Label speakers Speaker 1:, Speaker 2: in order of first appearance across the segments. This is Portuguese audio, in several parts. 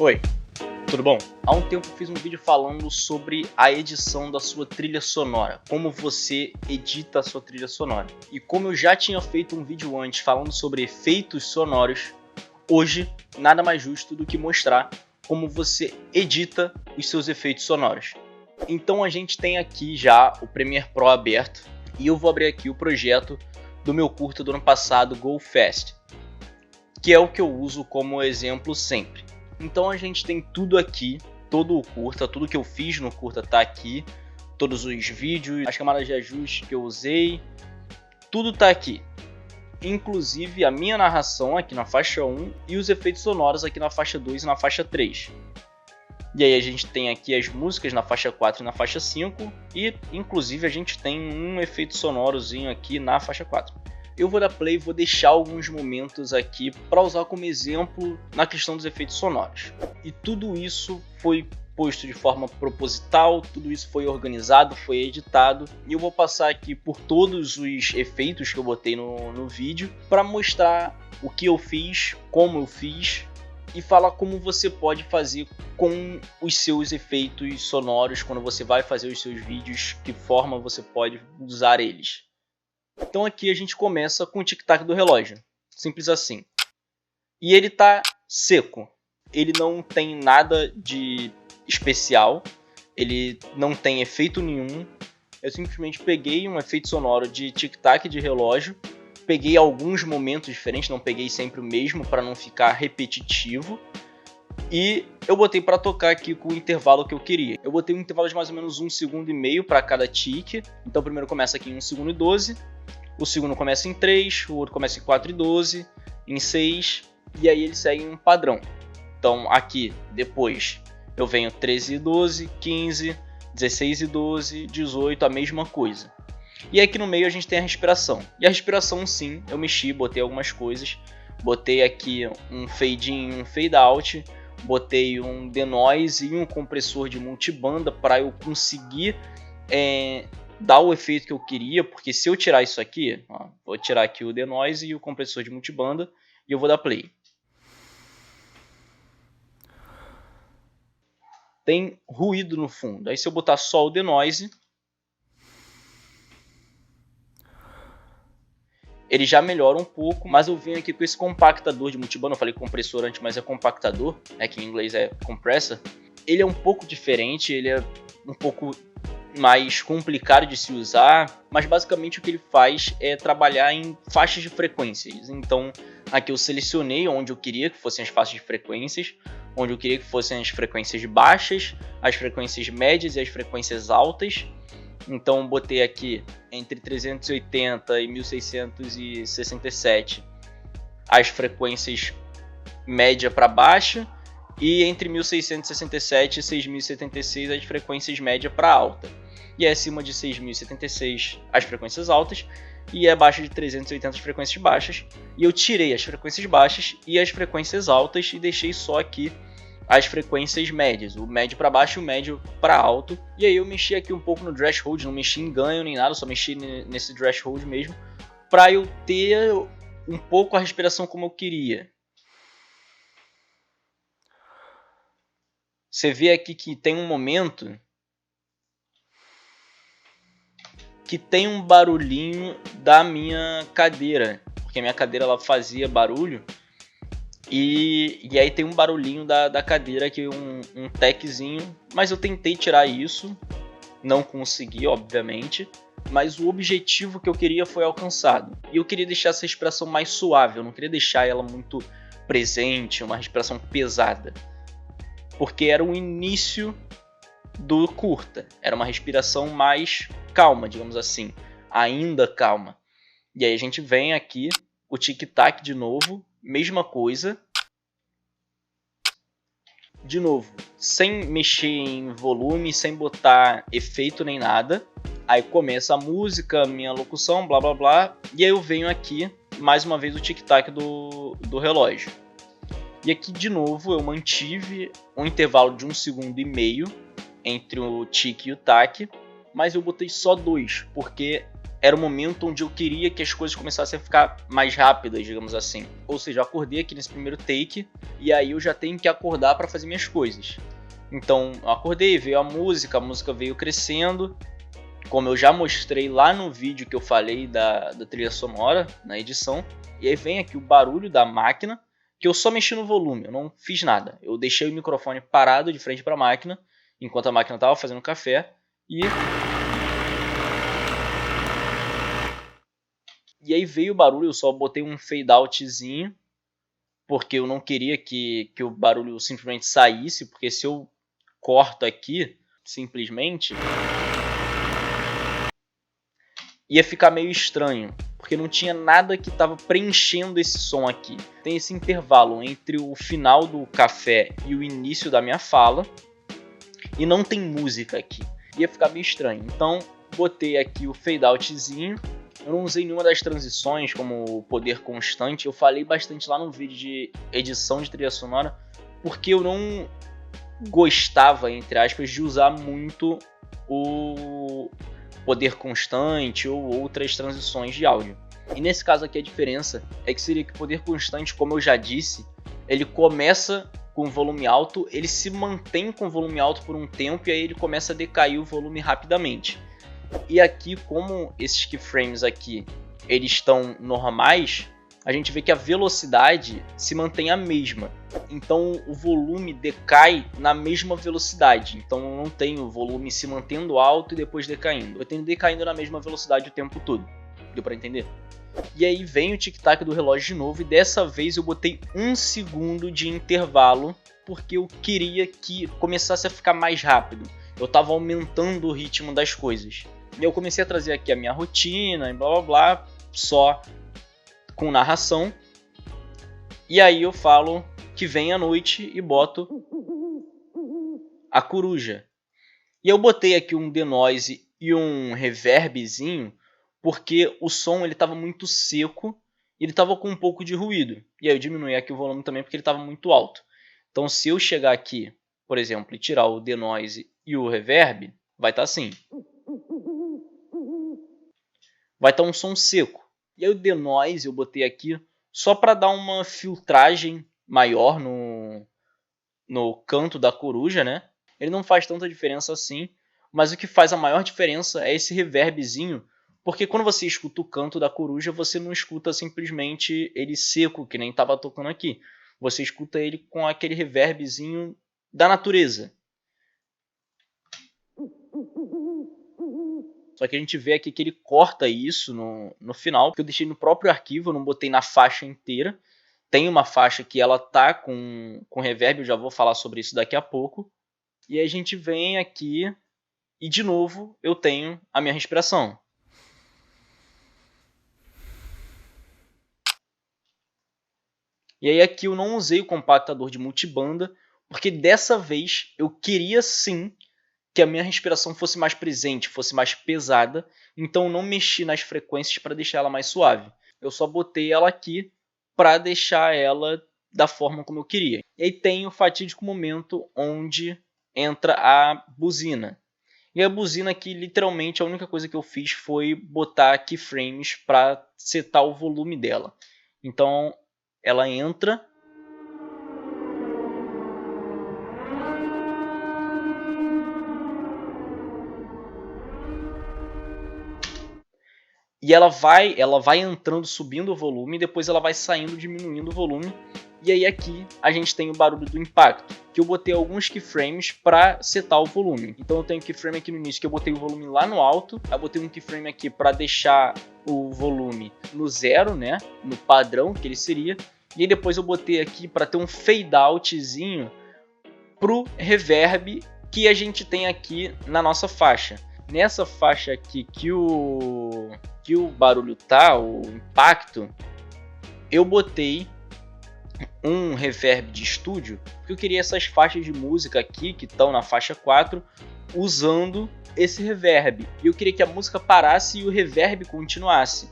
Speaker 1: Oi, tudo bom? Há um tempo eu fiz um vídeo falando sobre a edição da sua trilha sonora, como você edita a sua trilha sonora. E como eu já tinha feito um vídeo antes falando sobre efeitos sonoros, hoje nada mais justo do que mostrar como você edita os seus efeitos sonoros. Então a gente tem aqui já o Premiere Pro aberto e eu vou abrir aqui o projeto do meu curta do ano passado, Go Fast, que é o que eu uso como exemplo sempre. Então a gente tem tudo aqui, todo o curta, tudo que eu fiz no curta tá aqui, todos os vídeos, as camadas de ajuste que eu usei, tudo tá aqui. Inclusive a minha narração aqui na faixa 1 e os efeitos sonoros aqui na faixa 2 e na faixa 3. E aí a gente tem aqui as músicas na faixa 4 e na faixa 5 e inclusive a gente tem um efeito sonorozinho aqui na faixa 4. Eu vou dar play e vou deixar alguns momentos aqui para usar como exemplo na questão dos efeitos sonoros. E tudo isso foi posto de forma proposital, tudo isso foi organizado, foi editado. E eu vou passar aqui por todos os efeitos que eu botei no vídeo para mostrar o que eu fiz, como eu fiz e falar como você pode fazer com os seus efeitos sonoros quando você vai fazer os seus vídeos, que forma você pode usar eles. Então aqui a gente começa com o tic-tac do relógio, simples assim. E ele tá seco, ele não tem nada de especial, ele não tem efeito nenhum. Eu simplesmente peguei um efeito sonoro de tic-tac de relógio, peguei alguns momentos diferentes, não peguei sempre o mesmo para não ficar repetitivo. E eu botei para tocar aqui com o intervalo que eu queria. Eu botei um intervalo de mais ou menos 1,5 segundos para cada tic. Então o primeiro começa aqui em 1 segundo e 12. O segundo começa em 3, o outro começa em 4 e 12, em 6, e aí eles seguem um padrão. Então aqui, depois, eu venho 13 e 12, 15, 16 e 12, 18, a mesma coisa. E aqui no meio a gente tem a respiração. E a respiração sim, eu mexi, botei algumas coisas. Botei aqui um fade in, um fade out, botei um denoise e um compressor de multibanda para eu conseguir dar o efeito que eu queria, porque se eu tirar isso aqui, ó, vou tirar aqui o denoise e o compressor de multibanda e eu vou dar play. Tem ruído no fundo, aí se eu botar só o denoise, ele já melhora um pouco, mas eu venho aqui com esse compactador de multibanda, eu falei compressor antes, mas é compactador, que em inglês é compressor. Ele é um pouco diferente, ele é um pouco mais complicado de se usar, mas basicamente o que ele faz é trabalhar em faixas de frequências. Então aqui eu selecionei onde eu queria que fossem as faixas de frequências, onde eu queria que fossem as frequências baixas, as frequências médias e as frequências altas. Então botei aqui entre 380 e 1667 as frequências média para baixa, e entre 1667 e 6076 as frequências média para alta. E é acima de 6076 as frequências altas, e é abaixo de 380 as frequências baixas. E eu tirei as frequências baixas e as frequências altas e deixei só aqui as frequências médias, o médio para baixo e o médio para alto. E aí eu mexi aqui um pouco no threshold, não mexi em ganho nem nada, só mexi nesse threshold mesmo, para eu ter um pouco a respiração como eu queria. Você vê aqui que tem um momento que tem um barulhinho da minha cadeira, porque a minha cadeira ela fazia barulho, e aí tem um barulhinho da cadeira aqui, um techzinho, mas eu tentei tirar isso, não consegui obviamente, mas o objetivo que eu queria foi alcançado. E eu queria deixar essa respiração mais suave, eu não queria deixar ela muito presente, uma respiração pesada, porque era o início do curta, era uma respiração mais calma, digamos assim, ainda calma. E aí a gente vem aqui, o tic-tac de novo, mesma coisa, de novo, sem mexer em volume, sem botar efeito nem nada. Aí começa a música, minha locução, blá blá blá, e aí eu venho aqui, mais uma vez o tic-tac do relógio. E aqui de novo eu mantive um intervalo de 1,5 segundos entre o tic e o tac, mas eu botei só 2, porque era o momento onde eu queria que as coisas começassem a ficar mais rápidas, digamos assim. Ou seja, eu acordei aqui nesse primeiro take e aí eu já tenho que acordar para fazer minhas coisas. Então, eu acordei, veio a música veio crescendo. Como eu já mostrei lá no vídeo que eu falei da trilha sonora, na edição. E aí vem aqui o barulho da máquina, que eu só mexi no volume, eu não fiz nada. Eu deixei o microfone parado de frente para a máquina, enquanto a máquina estava fazendo café. E aí veio o barulho, eu só botei um fade outzinho, porque eu não queria que o barulho simplesmente saísse, porque se eu corto aqui, simplesmente, ia ficar meio estranho, porque não tinha nada que estava preenchendo esse som aqui. Tem esse intervalo entre o final do café e o início da minha fala, e não tem música aqui. Ia ficar meio estranho. Então, botei aqui o fade outzinho. Eu não usei nenhuma das transições como poder constante. Eu falei bastante lá no vídeo de edição de trilha sonora, porque eu não gostava, entre aspas, de usar muito o poder constante ou outras transições de áudio. E nesse caso aqui a diferença é que seria que o poder constante, como eu já disse, ele começa com volume alto, ele se mantém com volume alto por um tempo e aí ele começa a decair o volume rapidamente. E aqui, como esses keyframes aqui eles estão normais, a gente vê que a velocidade se mantém a mesma. Então o volume decai na mesma velocidade. Então eu não tenho o volume se mantendo alto e depois decaindo. Eu tenho decaindo na mesma velocidade o tempo todo. Deu para entender? E aí vem o tic-tac do relógio de novo e dessa vez eu botei 1 segundo de intervalo porque eu queria que começasse a ficar mais rápido. Eu estava aumentando o ritmo das coisas. E eu comecei a trazer aqui a minha rotina e blá blá blá, só com narração. E aí eu falo que vem a noite e boto a coruja. E eu botei aqui um denoise e um reverbzinho porque o som ele estava muito seco e ele estava com um pouco de ruído. E aí eu diminuí aqui o volume também porque ele estava muito alto. Então se eu chegar aqui, por exemplo, e tirar o denoise e o reverb, vai estar assim. Vai estar um som seco. E aí o denoise eu botei aqui só para dar uma filtragem maior no canto da coruja, né? Ele não faz tanta diferença assim, mas o que faz a maior diferença é esse reverbzinho, porque quando você escuta o canto da coruja, você não escuta simplesmente ele seco, que nem estava tocando aqui. Você escuta ele com aquele reverbzinho da natureza. Só que a gente vê aqui que ele corta isso no final, porque eu deixei no próprio arquivo, eu não botei na faixa inteira. Tem uma faixa que ela tá com reverb, eu já vou falar sobre isso daqui a pouco. E aí a gente vem aqui e de novo eu tenho a minha respiração. E aí aqui eu não usei o compactador de multibanda, porque dessa vez eu queria sim que a minha respiração fosse mais presente, fosse mais pesada, então eu não mexi nas frequências para deixar ela mais suave. Eu só botei ela aqui para deixar ela da forma como eu queria. E aí tem o fatídico momento onde entra a buzina. E a buzina aqui, literalmente, a única coisa que eu fiz foi botar keyframes para setar o volume dela. Então ela entra. E ela vai entrando, subindo o volume, e depois ela vai saindo, diminuindo o volume. E aí aqui a gente tem o barulho do impacto, que eu botei alguns keyframes para setar o volume. Então eu tenho um keyframe aqui no início que eu botei o volume lá no alto, aí eu botei um keyframe aqui para deixar o volume no zero, né, no padrão que ele seria. E aí depois eu botei aqui para ter um fade outzinho pro reverb que a gente tem aqui na nossa faixa. Nessa faixa aqui que o barulho tá, o impacto, eu botei um reverb de estúdio, porque eu queria essas faixas de música aqui, que estão na faixa 4, usando esse reverb. E eu queria que a música parasse e o reverb continuasse.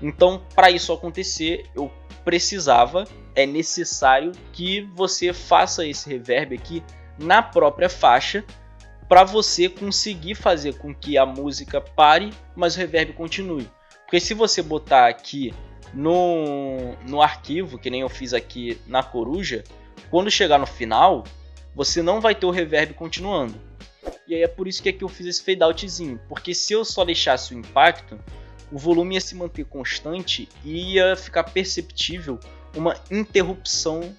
Speaker 1: Então, para isso acontecer, eu precisava, é necessário que você faça esse reverb aqui na própria faixa, para você conseguir fazer com que a música pare, mas o reverb continue. Porque se você botar aqui no arquivo, que nem eu fiz aqui na coruja, quando chegar no final, você não vai ter o reverb continuando. E aí é por isso que aqui eu fiz esse fade outzinho, porque se eu só deixasse o impacto, o volume ia se manter constante e ia ficar perceptível uma interrupção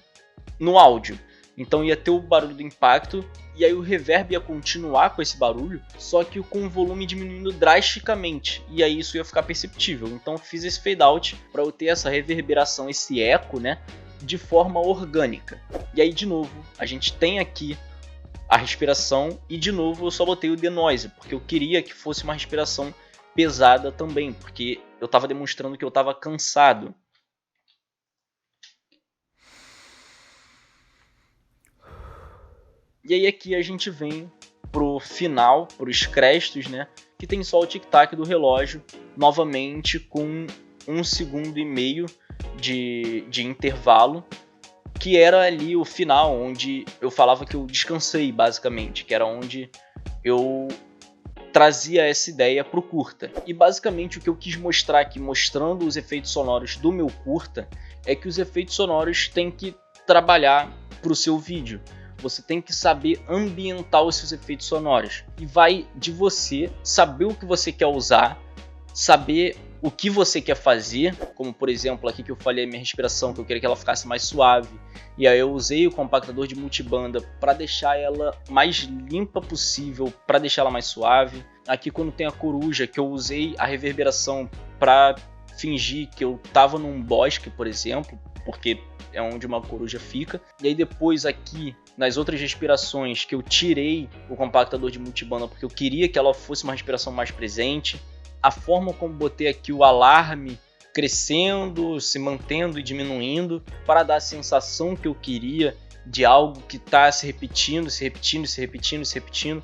Speaker 1: no áudio. Então ia ter o barulho do impacto e aí o reverb ia continuar com esse barulho, só que com o volume diminuindo drasticamente, e aí isso ia ficar perceptível. Então eu fiz esse fade out para eu ter essa reverberação, esse eco, né, de forma orgânica. E aí de novo, a gente tem aqui a respiração e de novo eu só botei o denoise, porque eu queria que fosse uma respiração pesada também, porque eu estava demonstrando que eu estava cansado. E aí aqui a gente vem pro final, pros créditos, né? Que tem só o tic-tac do relógio, novamente com 1,5 segundos de intervalo, que era ali o final, onde eu falava que eu descansei, basicamente, que era onde eu trazia essa ideia pro curta. E basicamente o que eu quis mostrar aqui, mostrando os efeitos sonoros do meu curta, é que os efeitos sonoros têm que trabalhar pro seu vídeo. Você tem que saber ambientar os seus efeitos sonoros. E vai de você saber o que você quer usar, saber o que você quer fazer, como por exemplo aqui que eu falei a minha respiração, que eu queria que ela ficasse mais suave, e aí eu usei o compactador de multibanda para deixar ela mais limpa possível, para deixar ela mais suave. Aqui quando tem a coruja, que eu usei a reverberação para fingir que eu estava num bosque, por exemplo, porque é onde uma coruja fica. E aí depois aqui nas outras respirações que eu tirei o compactador de multibanda porque eu queria que ela fosse uma respiração mais presente. A forma como botei aqui o alarme crescendo, se mantendo e diminuindo para dar a sensação que eu queria de algo que está se repetindo, se repetindo, se repetindo, se repetindo.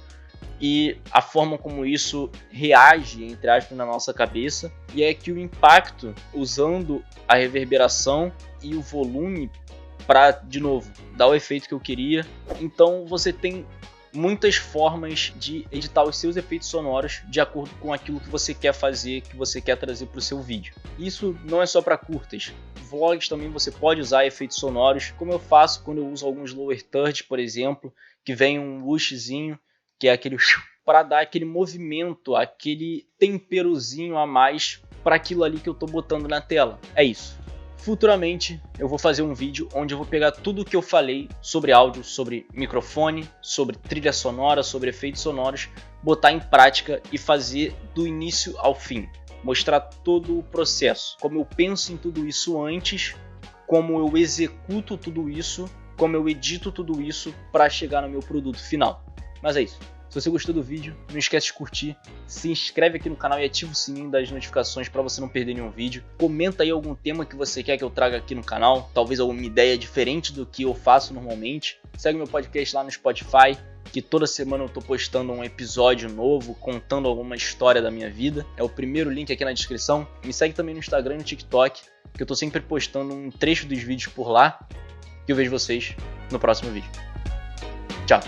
Speaker 1: E a forma como isso reage, entre aspas, na nossa cabeça. E é que o impacto, usando a reverberação e o volume para, de novo, dar o efeito que eu queria. Então você tem muitas formas de editar os seus efeitos sonoros de acordo com aquilo que você quer fazer, que você quer trazer para o seu vídeo. Isso não é só para curtas. Vlogs também você pode usar efeitos sonoros, como eu faço quando eu uso alguns lower thirds, por exemplo, que vem um whooshzinho, que é aquele para dar aquele movimento, aquele temperozinho a mais para aquilo ali que eu estou botando na tela. É isso. Futuramente eu vou fazer um vídeo onde eu vou pegar tudo o que eu falei sobre áudio, sobre microfone, sobre trilha sonora, sobre efeitos sonoros, botar em prática e fazer do início ao fim. Mostrar todo o processo, como eu penso em tudo isso antes, como eu executo tudo isso, como eu edito tudo isso para chegar no meu produto final. Mas é isso. Se você gostou do vídeo, não esquece de curtir, se inscreve aqui no canal e ativa o sininho das notificações para você não perder nenhum vídeo. Comenta aí algum tema que você quer que eu traga aqui no canal, talvez alguma ideia diferente do que eu faço normalmente. Segue meu podcast lá no Spotify, que toda semana eu tô postando um episódio novo, contando alguma história da minha vida. É o primeiro link aqui na descrição. Me segue também no Instagram e no TikTok, que eu tô sempre postando um trecho dos vídeos por lá. E eu vejo vocês no próximo vídeo. Tchau!